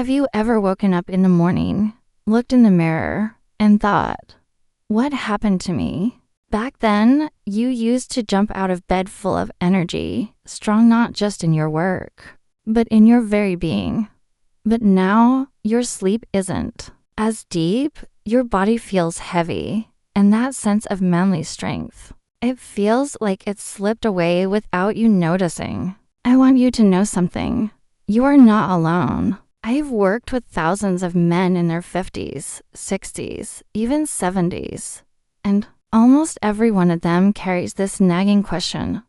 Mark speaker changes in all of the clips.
Speaker 1: Have you ever woken up in the morning, looked in the mirror, and thought, what happened to me? Back then, you used to jump out of bed full of energy, strong not just in your work, but in your very being. But now, your sleep isn't as deep, your body feels heavy, and that sense of manly strength, it feels like it slipped away without you noticing. I want you to know something. You are not alone. I've worked with thousands of men in their 50s, 60s, even 70s, and almost every one of them carries this nagging question.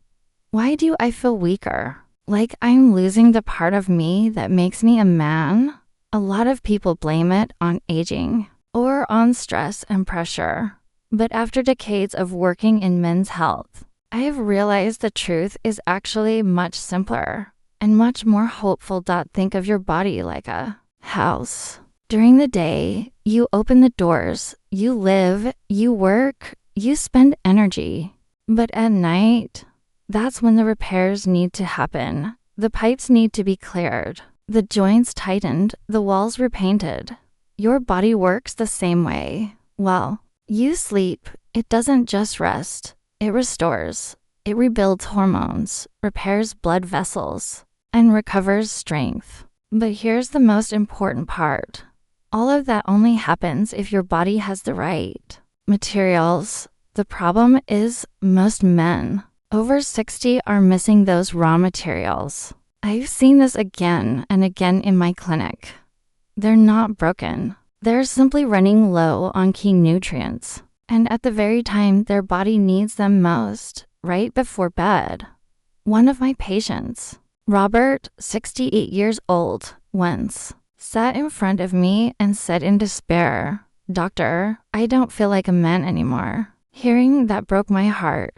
Speaker 1: Why do I feel weaker? Like I'm losing the part of me that makes me a man? A lot of people blame it on aging or on stress and pressure. But after decades of working in men's health, I have realized the truth is actually much simpler and much more hopeful. Think of your body like a house. During the day, you open the doors, you live, you work, you spend energy. But at night, that's when the repairs need to happen. The pipes need to be cleared, the joints tightened, the walls repainted. Your body works the same way. Well, you sleep. It doesn't just rest. It restores. It rebuilds hormones, repairs blood vessels, and recovers strength. But here's the most important part. All of that only happens if your body has the right materials. The problem is most men over 60 are missing those raw materials. I've seen this again and again in my clinic. They're not broken. They're simply running low on key nutrients. And at the very time their body needs them most, right before bed. One of my patients, Robert, 68 years old, once sat in front of me and said in despair, "Doctor, I don't feel like a man anymore." Hearing that broke my heart.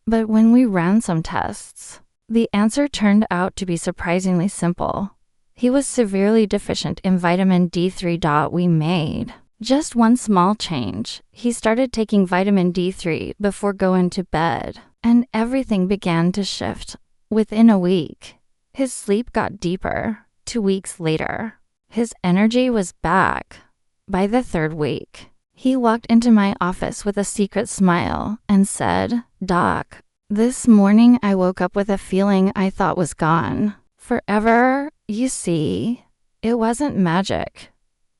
Speaker 1: But when we ran some tests, the answer turned out to be surprisingly simple. He was severely deficient in vitamin D3. We made just one small change. He started taking vitamin D3 before going to bed, and everything began to shift. Within a week, his sleep got deeper. 2 weeks later, his energy was back. By the 3rd week, he walked into my office with a secret smile and said, "Doc, this morning I woke up with a feeling I thought was gone forever." You see, it wasn't magic.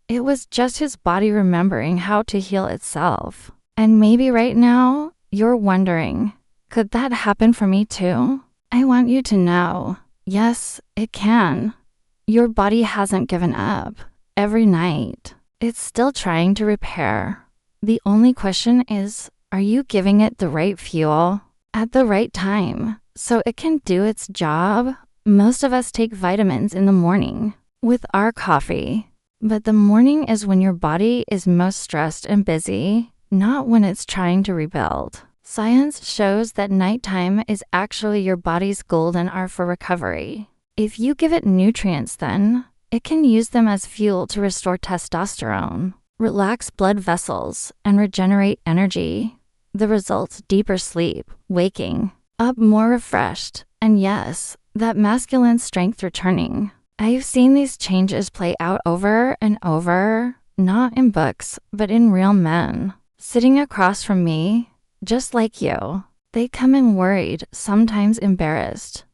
Speaker 1: It was just his body remembering how to heal itself. And maybe right now, you're wondering, could that happen for me too? I want you to know, yes, it can. Your body hasn't given up. Every night, it's still trying to repair. The only question is, are you giving it the right fuel at the right time so it can do its job? Most of us take vitamins in the morning with our coffee, but the morning is when your body is most stressed and busy, not when it's trying to rebuild. Science shows that nighttime is actually your body's golden hour for recovery. If you give it nutrients then, it can use them as fuel to restore testosterone, relax blood vessels, and regenerate energy. The result, deeper sleep, waking up more refreshed, and yes, that masculine strength returning. I've seen these changes play out over and over, not in books, but in real men. Sitting across from me, just like you, they come in worried, sometimes embarrassed,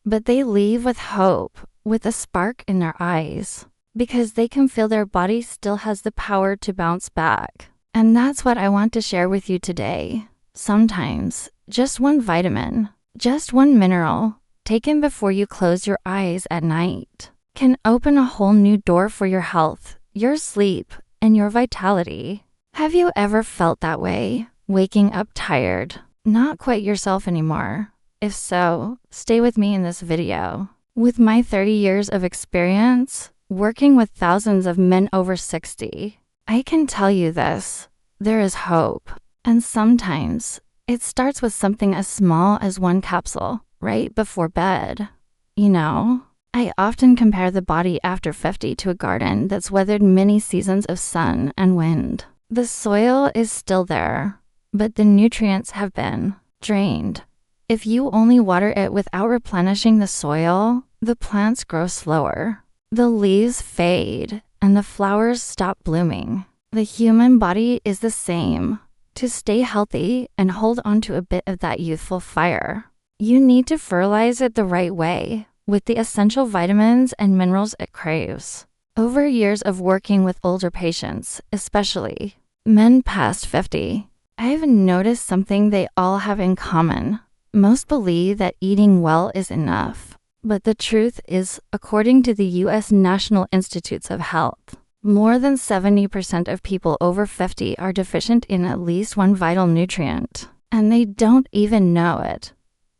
Speaker 1: but they leave with hope, with a spark in their eyes, because they can feel their body still has the power to bounce back. And that's what I want to share with you today. Sometimes, just one vitamin, just one mineral, taken before you close your eyes at night, can open a whole new door for your health, your sleep, and your vitality. Have you ever felt that way? Waking up tired, not quite yourself anymore? If so, stay with me in this video. With my 30 years of experience, working with thousands of men over 60, I can tell you this, there is hope. And sometimes, it starts with something as small as one capsule, right before bed. You know, I often compare the body after 50 to a garden that's weathered many seasons of sun and wind. The soil is still there, but the nutrients have been drained. If you only water it without replenishing the soil, the plants grow slower. The leaves fade and the flowers stop blooming. The human body is the same. To stay healthy and hold on to a bit of that youthful fire, you need to fertilize it the right way with the essential vitamins and minerals it craves. Over years of working with older patients, especially men past 50, I've noticed something they all have in common. Most believe that eating well is enough. But the truth is, according to the U.S. National Institutes of Health, more than 70% of people over 50 are deficient in at least one vital nutrient, and they don't even know it.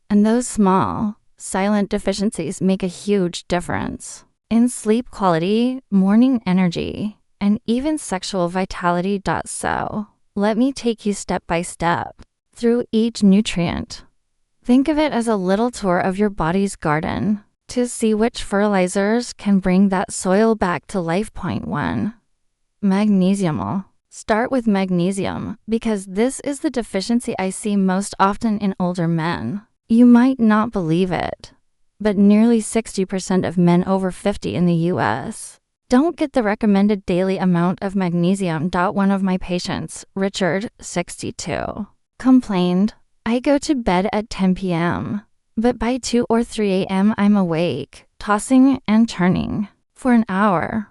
Speaker 1: And those small, silent deficiencies make a huge difference in sleep quality, morning energy, and even sexual vitality. So, let me take you step by step through each nutrient. Think of it as a little tour of your body's garden to see which fertilizers can bring that soil back to life. Point 1. Magnesium. Start with magnesium because this is the deficiency I see most often in older men. You might not believe it, but nearly 60% of men over 50 in the US don't get the recommended daily amount of magnesium. One of my patients, Richard, 62, complained, "I go to bed at 10 p.m., but by 2 or 3 a.m. I'm awake, tossing and turning for an hour."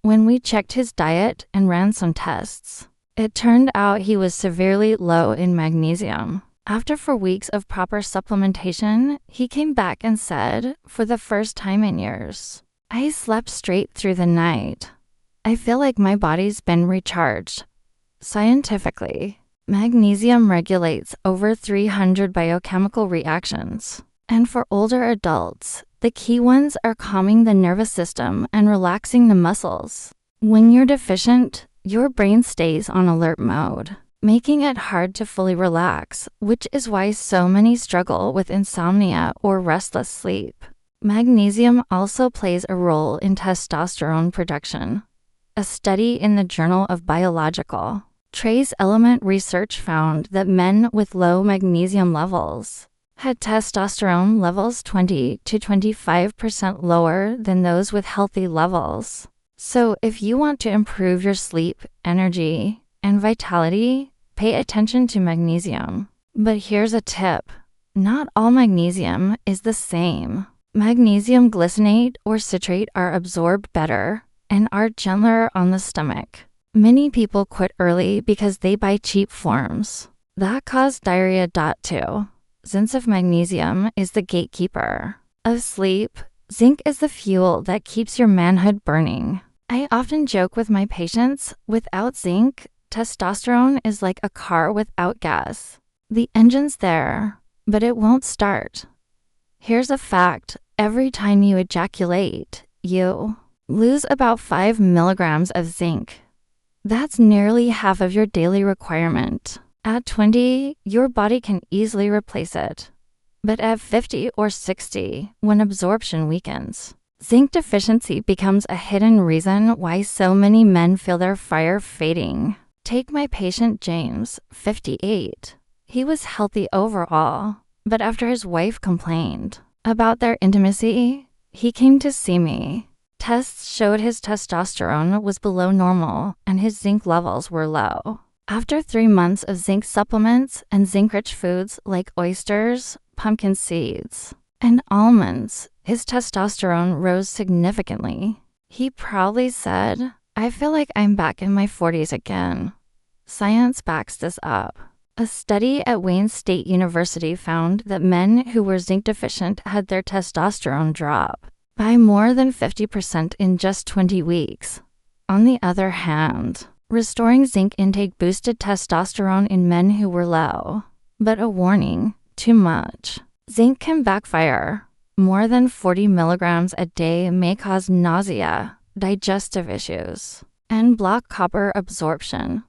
Speaker 1: When we checked his diet and ran some tests, it turned out he was severely low in magnesium. After 4 weeks of proper supplementation, he came back and said, for the first time in years, "I slept straight through the night. I feel like my body's been recharged." Scientifically, magnesium regulates over 300 biochemical reactions. And for older adults, the key ones are calming the nervous system and relaxing the muscles. When you're deficient, your brain stays on alert mode, making it hard to fully relax, which is why so many struggle with insomnia or restless sleep. Magnesium also plays a role in testosterone production. A study in the Journal of Biological Trace Element Research found that men with low magnesium levels had testosterone levels 20 to 25% lower than those with healthy levels. So if you want to improve your sleep, energy, and vitality, pay attention to magnesium. But here's a tip. Not all magnesium is the same. Magnesium glycinate or citrate are absorbed better and are gentler on the stomach. Many people quit early because they buy cheap forms that cause diarrhea. 2. Zinc of magnesium is the gatekeeper of sleep. Zinc is the fuel that keeps your manhood burning. I often joke with my patients, without zinc, testosterone is like a car without gas. The engine's there, but it won't start. Here's a fact. Every time you ejaculate, you lose about 5 milligrams of zinc. That's nearly half of your daily requirement. At 20, your body can easily replace it. But at 50 or 60, when absorption weakens, zinc deficiency becomes a hidden reason why so many men feel their fire fading. Take my patient James, 58. He was healthy overall, but after his wife complained about their intimacy, he came to see me. Tests showed his testosterone was below normal and his zinc levels were low. After 3 months of zinc supplements and zinc-rich foods like oysters, pumpkin seeds, and almonds, his testosterone rose significantly. He proudly said, "I feel like I'm back in my 40s again." Science backs this up. A study at Wayne State University found that men who were zinc deficient had their testosterone drop by more than 50% in just 20 weeks. On the other hand, restoring zinc intake boosted testosterone in men who were low. But a warning, too much zinc can backfire. More than 40 milligrams a day may cause nausea, digestive issues, and block copper absorption.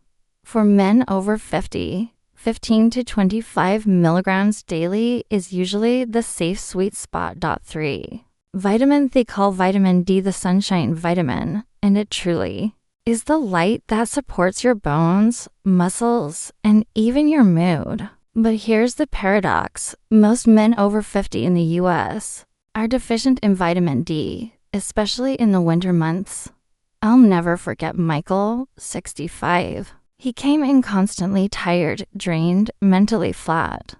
Speaker 1: For men over 50, 15 to 25 milligrams daily is usually the safe sweet spot. 3. Vitamin they call vitamin D the sunshine vitamin, and it truly is the light that supports your bones, muscles, and even your mood. But here's the paradox. Most men over 50 in the US are deficient in vitamin D, especially in the winter months. I'll never forget Michael, 65. He came in constantly tired, drained, mentally flat.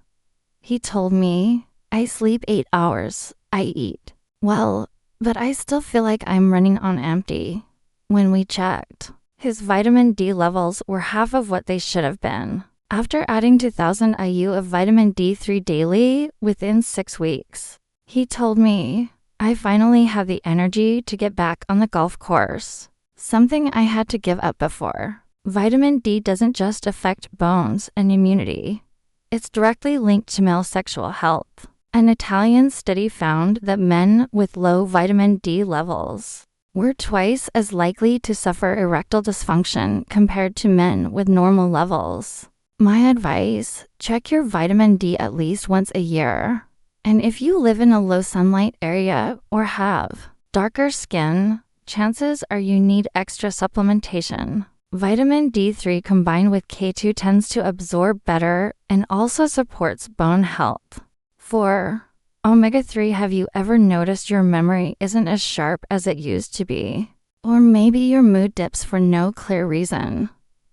Speaker 1: He told me, "I sleep 8 hours, I eat well, but I still feel like I'm running on empty." When we checked, his vitamin D levels were half of what they should have been. After adding 2,000 IU of vitamin D3 daily within 6 weeks, he told me, "I finally have the energy to get back on the golf course, something I had to give up before." Vitamin D doesn't just affect bones and immunity. It's directly linked to male sexual health. An Italian study found that men with low vitamin D levels were twice as likely to suffer erectile dysfunction compared to men with normal levels. My advice, check your vitamin D at least once a year. And if you live in a low sunlight area or have darker skin, chances are you need extra supplementation. Vitamin D3 combined with K2 tends to absorb better and also supports bone health. 4. Omega-3. Have you ever noticed your memory isn't as sharp as it used to be? Or maybe your mood dips for no clear reason.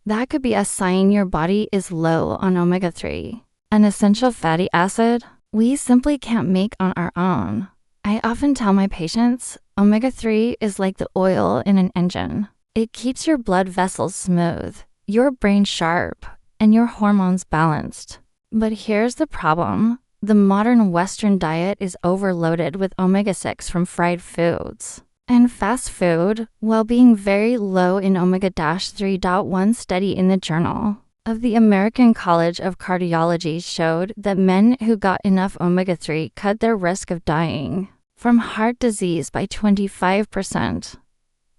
Speaker 1: That could be a sign your body is low on omega-3, an essential fatty acid we simply can't make on our own. I often tell my patients, omega-3 is like the oil in an engine. It keeps your blood vessels smooth, your brain sharp, and your hormones balanced. But here's the problem. The modern Western diet is overloaded with omega-6 from fried foods and fast food, while being very low in omega-3. One study in the Journal of the American College of Cardiology showed that men who got enough omega-3 cut their risk of dying from heart disease by 25%.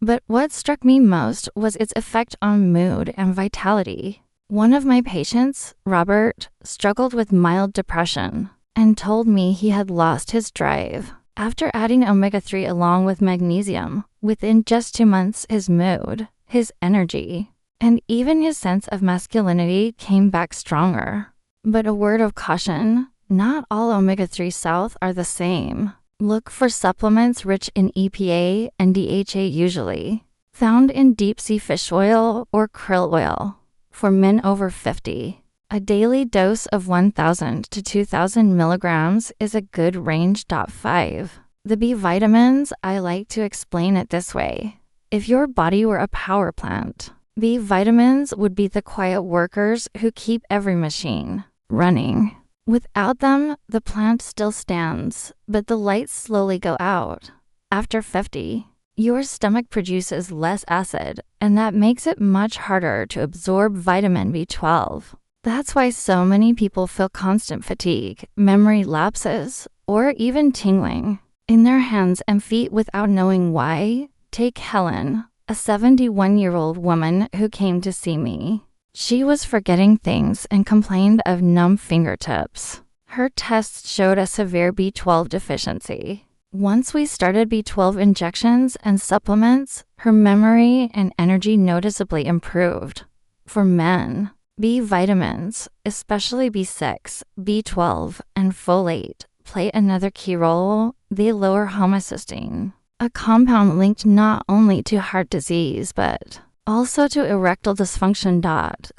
Speaker 1: But what struck me most was its effect on mood and vitality. One of my patients, Robert, struggled with mild depression and told me he had lost his drive. After adding omega-3 along with magnesium, within just 2 months, his mood, his energy, and even his sense of masculinity came back stronger. But a word of caution, not all omega-3 salts are the same. Look for supplements rich in EPA and DHA, usually found in deep-sea fish oil or krill oil. For men over 50, a daily dose of 1,000 to 2,000 milligrams is a good range. 5. The B vitamins. I like to explain it this way. If your body were a power plant, B vitamins would be the quiet workers who keep every machine running. Without them, the plant still stands, but the lights slowly go out. After 50, your stomach produces less acid, and that makes it much harder to absorb vitamin B12. That's why so many people feel constant fatigue, memory lapses, or even tingling in their hands and feet without knowing why. Take Helen, a 71-year-old woman who came to see me. She was forgetting things and complained of numb fingertips. Her tests showed a severe B12 deficiency. Once we started B12 injections and supplements, her memory and energy noticeably improved. For men, B vitamins, especially B6, B12, and folate, play another key role. They lower homocysteine, a compound linked not only to heart disease but also to erectile dysfunction.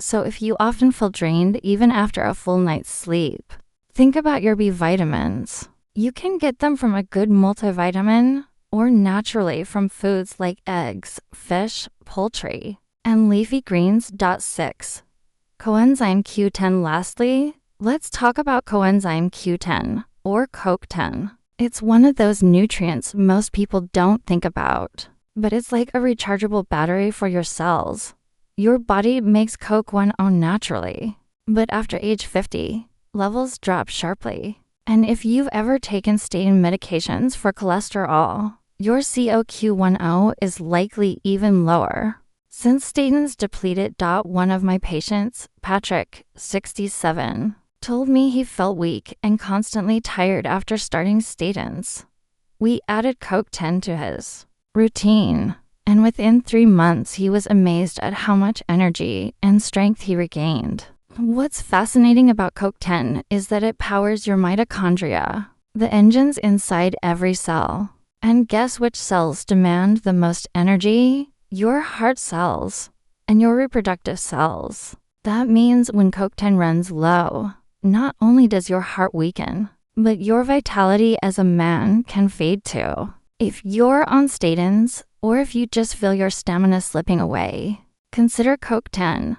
Speaker 1: So if you often feel drained even after a full night's sleep, think about your B vitamins. You can get them from a good multivitamin or naturally from foods like eggs, fish, poultry, and leafy greens. 6. Coenzyme Q10. Lastly, let's talk about coenzyme Q10 or CoQ10. It's one of those nutrients most people don't think about, but it's like a rechargeable battery for your cells. Your body makes CoQ10 naturally, but after age 50, levels drop sharply. And if you've ever taken statin medications for cholesterol, your CoQ10 is likely even lower. Since statins deplete it. One of my patients, Patrick, 67, told me he felt weak and constantly tired after starting statins. We added CoQ10 to his routine, and within 3 months he was amazed at how much energy and strength he regained. What's fascinating about CoQ10 is that it powers your mitochondria, the engines inside every cell. And guess which cells demand the most energy? Your heart cells and your reproductive cells. That means when CoQ10 runs low, not only does your heart weaken, but your vitality as a man can fade too. If you're on statins, or if you just feel your stamina slipping away, consider CoQ10.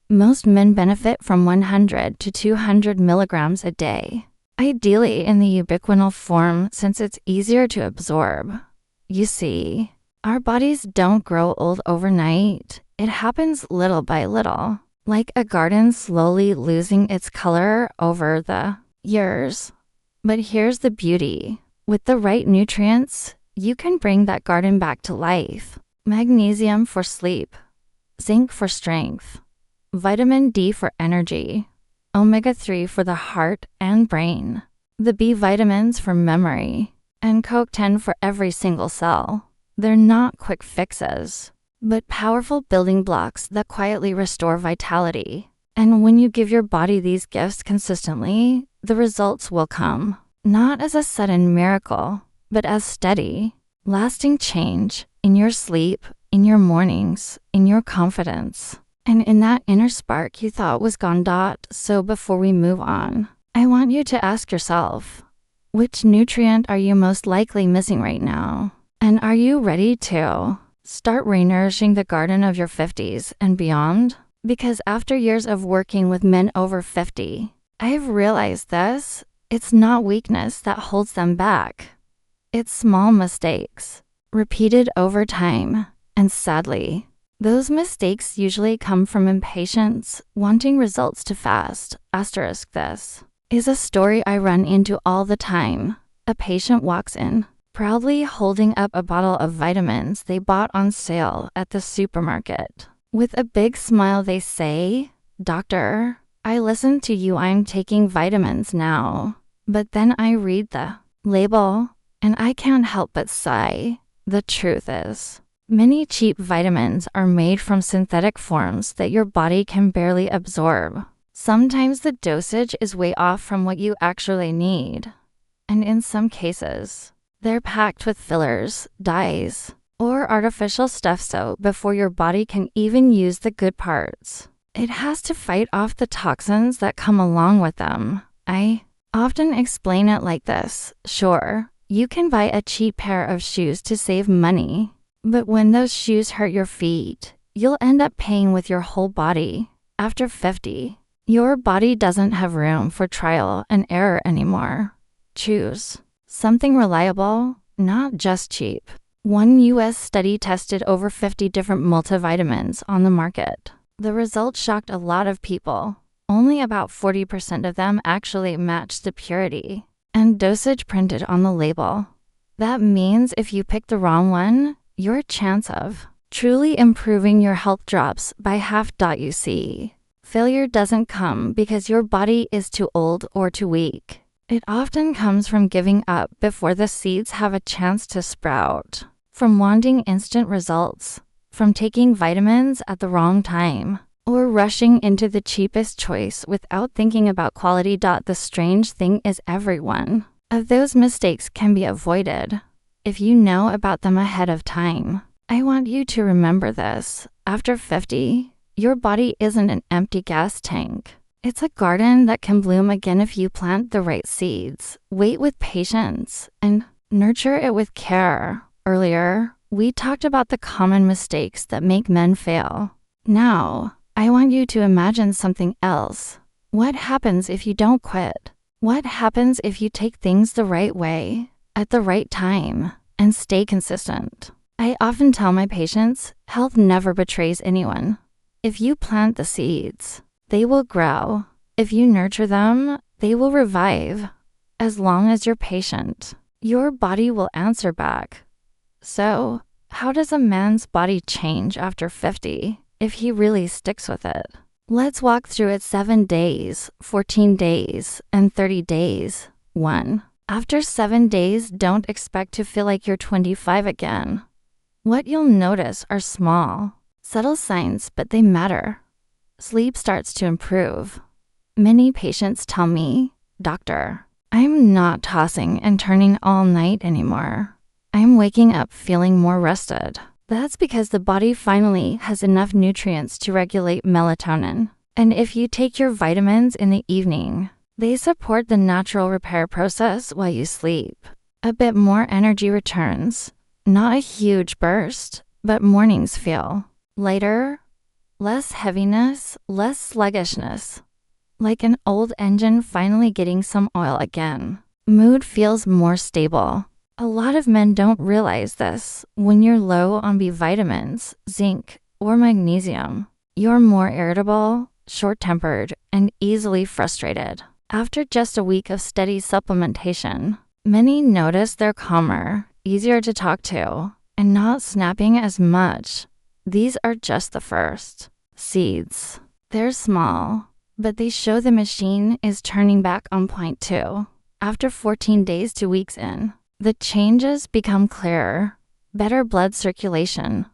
Speaker 1: Most men benefit from 100 to 200 milligrams a day, ideally in the ubiquinol form since it's easier to absorb. You see, our bodies don't grow old overnight. It happens little by little, like a garden slowly losing its color over the years. But here's the beauty. With the right nutrients, you can bring that garden back to life. Magnesium for sleep, zinc for strength, vitamin D for energy, omega-3 for the heart and brain, the B vitamins for memory, and CoQ10 for every single cell. They're not quick fixes, but powerful building blocks that quietly restore vitality. And when you give your body these gifts consistently, the results will come, not as a sudden miracle, but as steady, lasting change in your sleep, in your mornings, in your confidence, and in that inner spark you thought was gone. So before we move on, I want you to ask yourself, which nutrient are you most likely missing right now? And are you ready to start renourishing the garden of your 50s and beyond? Because after years of working with men over 50, I've realized this. It's not weakness that holds them back. It's small mistakes, repeated over time. And sadly, those mistakes usually come from impatience, wanting results too fast. This is a story I run into all the time. A patient walks in, proudly holding up a bottle of vitamins they bought on sale at the supermarket. With a big smile they say, "Doctor, I listened to you, I'm taking vitamins now." But then I read the label, and I can't help but sigh. The truth is, many cheap vitamins are made from synthetic forms that your body can barely absorb. Sometimes the dosage is way off from what you actually need. And in some cases, they're packed with fillers, dyes, or artificial stuff so before your body can even use the good parts, it has to fight off the toxins that come along with them. I often explain it like this. Sure, you can buy a cheap pair of shoes to save money, but when those shoes hurt your feet, you'll end up paying with your whole body. After 50, your body doesn't have room for trial and error anymore. Choose something reliable, not just cheap. One US study tested over 50 different multivitamins on the market. The results shocked a lot of people. Only about 40% of them actually matched the purity and dosage printed on the label. That means if you pick the wrong one, your chance of truly improving your health drops by half. You see, failure doesn't come because your body is too old or too weak. It often comes from giving up before the seeds have a chance to sprout, from wanting instant results, from taking vitamins at the wrong time, or rushing into the cheapest choice without thinking about quality. The strange thing is every one of those mistakes can be avoided if you know about them ahead of time. I want you to remember this. After 50, your body isn't an empty gas tank. It's a garden that can bloom again if you plant the right seeds, wait with patience, and nurture it with care. Earlier, we talked about the common mistakes that make men fail. Now, I want you to imagine something else. What happens if you don't quit? What happens if you take things the right way, at the right time, and stay consistent? I often tell my patients, health never betrays anyone. If you plant the seeds, they will grow. If you nurture them, they will revive. As long as you're patient, your body will answer back. So, how does a man's body change after 50 if he really sticks with it? Let's walk through it. 7 days, 14 days, and 30 days. 1. After 7 days, don't expect to feel like you're 25 again. What you'll notice are small, subtle signs, but they matter. Sleep starts to improve. Many patients tell me, "Doctor, I'm not tossing and turning all night anymore. I'm waking up feeling more rested. That's because the body finally has enough nutrients to regulate melatonin. And if you take your vitamins in the evening, they support the natural repair process while you sleep. A bit more energy returns. Not a huge burst, but mornings feel lighter, less heaviness, less sluggishness. Like an old engine finally getting some oil again. Mood feels more stable. A lot of men don't realize this. When you're low on B vitamins, zinc, or magnesium, you're more irritable, short-tempered, and easily frustrated. After just a week of steady supplementation, many notice they're calmer, easier to talk to, and not snapping as much. These are just the first seeds. They're small, but they show the machine is turning back on point too. After 14 days to weeks in, the changes become clearer. Better blood circulation.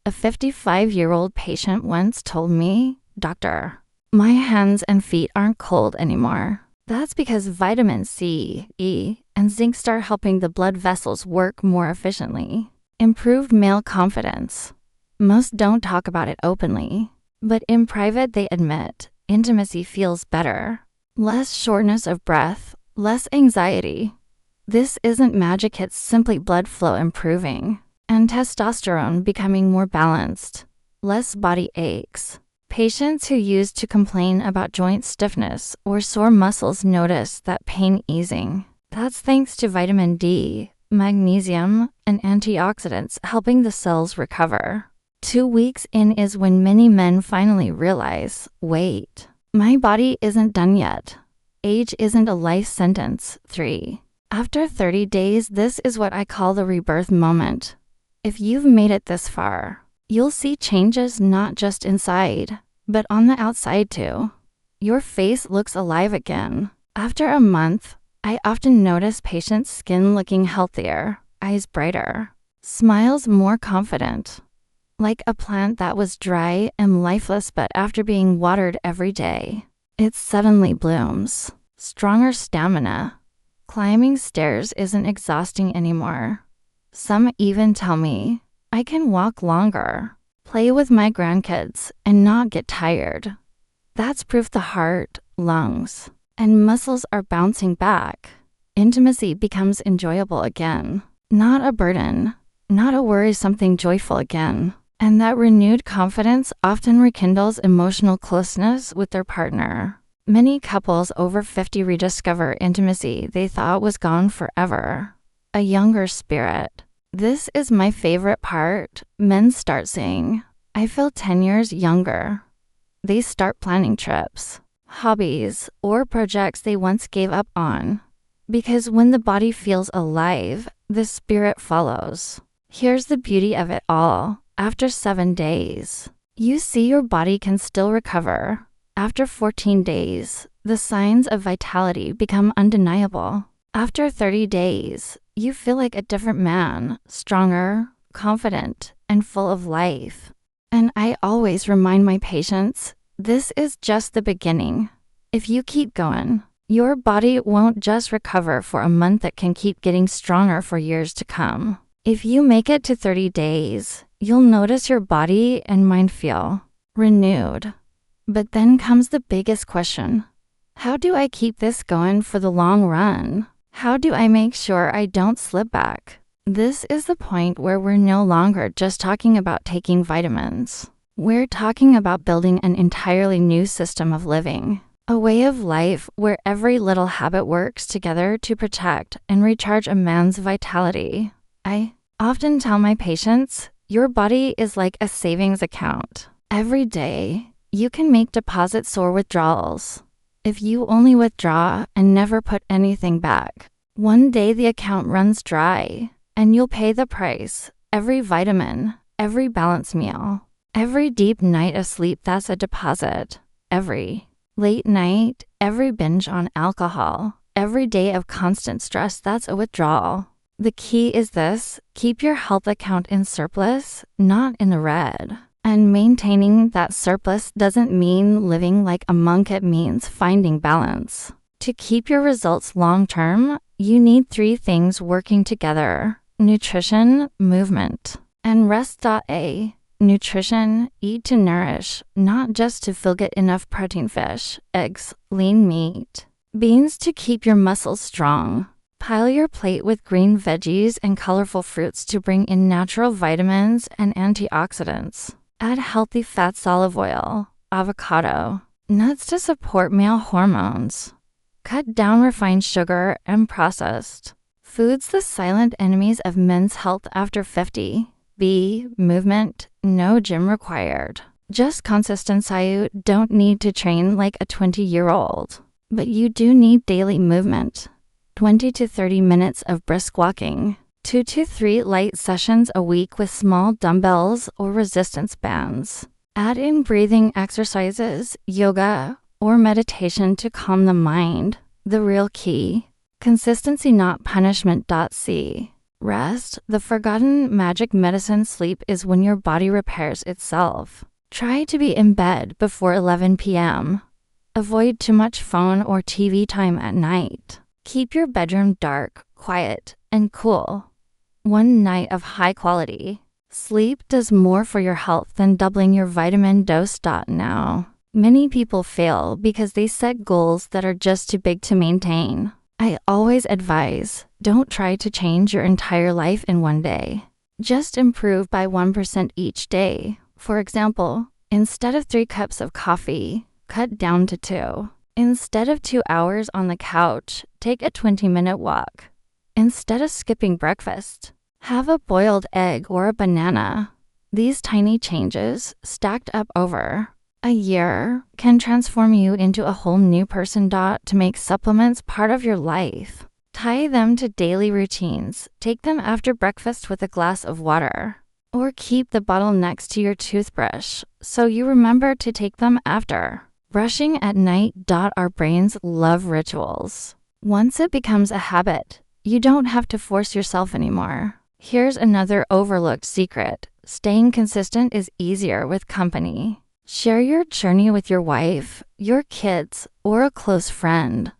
Speaker 1: A 55-year-old patient once told me, "Doctor, my hands and feet aren't cold anymore." That's because vitamin C, E, and zinc start helping the blood vessels work more efficiently. Improved male confidence. Most don't talk about it openly, but in private they admit intimacy feels better. Less shortness of breath, less anxiety. This isn't magic, it's simply blood flow improving, and testosterone becoming more balanced. Less body aches. Patients who used to complain about joint stiffness or sore muscles notice that pain easing. That's thanks to vitamin D, magnesium, and antioxidants helping the cells recover. 2 weeks in is when many men finally realize, wait, my body isn't done yet. Age isn't a life sentence. 3. After 30 days, this is what I call the rebirth moment. If you've made it this far, you'll see changes not just inside, but on the outside too. Your face looks alive again. After a month, I often notice patients' skin looking healthier, eyes brighter, smiles more confident. Like a plant that was dry and lifeless, but after being watered every day, it suddenly blooms. Stronger stamina. Climbing stairs isn't exhausting anymore. Some even tell me I can walk longer, play with my grandkids, and not get tired. That's proof the heart, lungs, and muscles are bouncing back. Intimacy becomes enjoyable again, not a burden, not a worry, something joyful again. And that renewed confidence often rekindles emotional closeness with their partner. Many couples over 50 rediscover intimacy they thought was gone forever. A younger spirit. This is my favorite part. Men start saying, I feel 10 years younger. They start planning trips, hobbies, or projects they once gave up on. Because when the body feels alive, the spirit follows. Here's the beauty of it all. After 7 days, you see your body can still recover. After 14 days, the signs of vitality become undeniable. After 30 days, you feel like a different man, stronger, confident, and full of life. And I always remind my patients, this is just the beginning. If you keep going, your body won't just recover for a month, it can keep getting stronger for years to come. If you make it to 30 days, you'll notice your body and mind feel renewed. But then comes the biggest question. How do I keep this going for the long run? How do I make sure I don't slip back? This is the point where we're no longer just talking about taking vitamins. We're talking about building an entirely new system of living. A way of life where every little habit works together to protect and recharge a man's vitality. I often tell my patients, your body is like a savings account. Every day, you can make deposits or withdrawals. If you only withdraw and never put anything back, one day the account runs dry, and you'll pay the price. Every vitamin, every balanced meal, every deep night of sleep, that's a deposit. Every late night, every binge on alcohol, every day of constant stress, that's a withdrawal. The key is this: keep your health account in surplus, not in the red. And maintaining that surplus doesn't mean living like a monk, it means finding balance. To keep your results long-term, you need 3 things working together: nutrition, movement. And rest.a, nutrition, eat to nourish, not just to get enough protein, fish, eggs, lean meat. Beans to keep your muscles strong. Pile your plate with green veggies and colorful fruits to bring in natural vitamins and antioxidants. Add healthy fats, olive oil, avocado, nuts to support male hormones. Cut down refined sugar and processed foods, the silent enemies of men's health after 50. B, movement, no gym required. Just consistency. You don't need to train like a 20-year-old, but you do need daily movement. 20 to 30 minutes of brisk walking. 2 to 3 light sessions a week with small dumbbells or resistance bands. Add in breathing exercises, yoga, or meditation to calm the mind. The real key. Consistency, not punishment. C. Rest, the forgotten magic medicine. Sleep is when your body repairs itself. Try to be in bed before 11 p.m. Avoid too much phone or TV time at night. Keep your bedroom dark, quiet, and cool. One night of high quality sleep does more for your health than doubling your vitamin dose. Now, many people fail because they set goals that are just too big to maintain. I always advise, don't try to change your entire life in one day. Just improve by 1% each day. For example, instead of 3 cups of coffee, cut down to 2. Instead of 2 hours on the couch, take a 20-minute walk. Instead of skipping breakfast, have a boiled egg or a banana. These tiny changes, stacked up over a year, can transform you into a whole new person. To make supplements part of your life, tie them to daily routines. Take them after breakfast with a glass of water, or keep the bottle next to your toothbrush so you remember to take them after brushing at night. Our brains love rituals. Once it becomes a habit, you don't have to force yourself anymore. Here's another overlooked secret. Staying consistent is easier with company. Share your journey with your wife, your kids, or a close friend.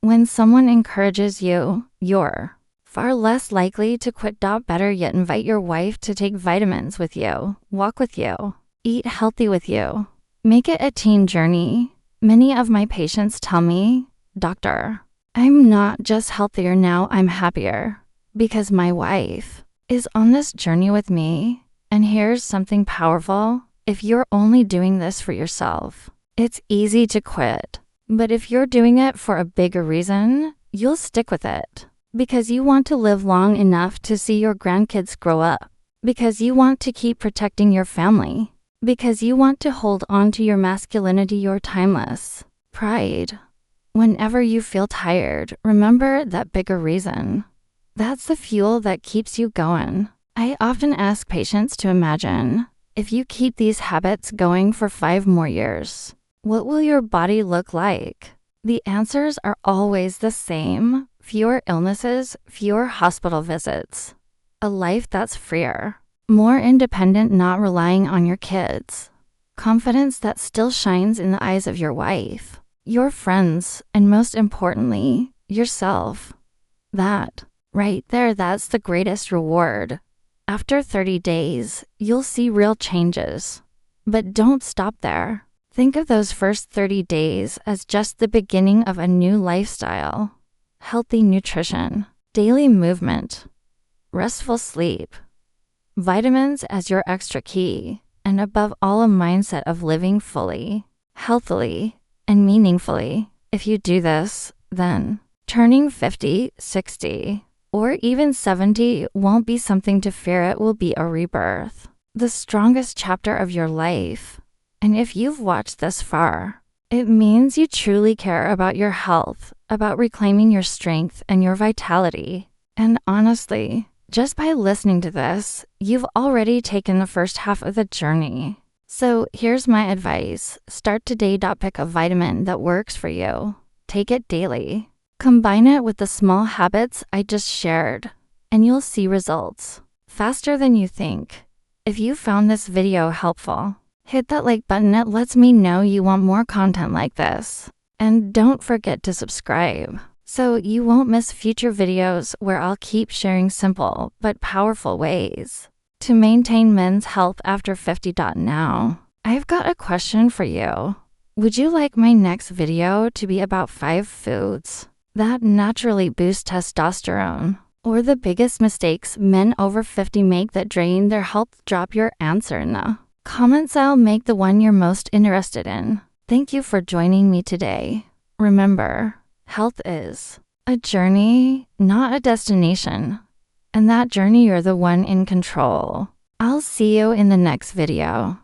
Speaker 1: When someone encourages you, you're far less likely to quit. Better yet, invite your wife to take vitamins with you, walk with you, eat healthy with you. Make it a team journey. Many of my patients tell me, "Doctor, I'm not just healthier now, I'm happier because my wife is on this journey with me." And here's something powerful. If you're only doing this for yourself, it's easy to quit. But if you're doing it for a bigger reason, you'll stick with it. Because you want to live long enough to see your grandkids grow up. Because you want to keep protecting your family. Because you want to hold on to your masculinity, your timeless pride. Whenever you feel tired, remember that bigger reason. That's the fuel that keeps you going. I often ask patients to imagine, if you keep these habits going for 5 more years, what will your body look like? The answers are always the same. Fewer illnesses, fewer hospital visits. A life that's freer. More independent, not relying on your kids. Confidence that still shines in the eyes of your wife, your friends, and most importantly, yourself. That, right there, that's the greatest reward. After 30 days, you'll see real changes. But don't stop there. Think of those first 30 days as just the beginning of a new lifestyle. Healthy nutrition, daily movement, restful sleep, vitamins as your extra key, and above all, a mindset of living fully, healthily, and meaningfully. If you do this, then turning 50, 60, or even 70 won't be something to fear. It will be a rebirth, the strongest chapter of your life. And if you've watched this far, it means you truly care about your health, about reclaiming your strength and your vitality. And honestly, just by listening to this, you've already taken the first half of the journey. So here's my advice. Start today. Pick a vitamin that works for you. Take it daily. Combine it with the small habits I just shared, and you'll see results faster than you think. If you found this video helpful, hit that like button. It lets me know you want more content like this. And don't forget to subscribe so you won't miss future videos where I'll keep sharing simple but powerful ways to maintain men's health after 50. Now, I've got a question for you. Would you like my next video to be about 5 foods that naturally boost testosterone, or the biggest mistakes men over 50 make that drain their health? Drop your answer in the comments. I'll make the one you're most interested in. Thank you for joining me today. Remember, health is a journey, not a destination. And that journey, you're the one in control. I'll see you in the next video.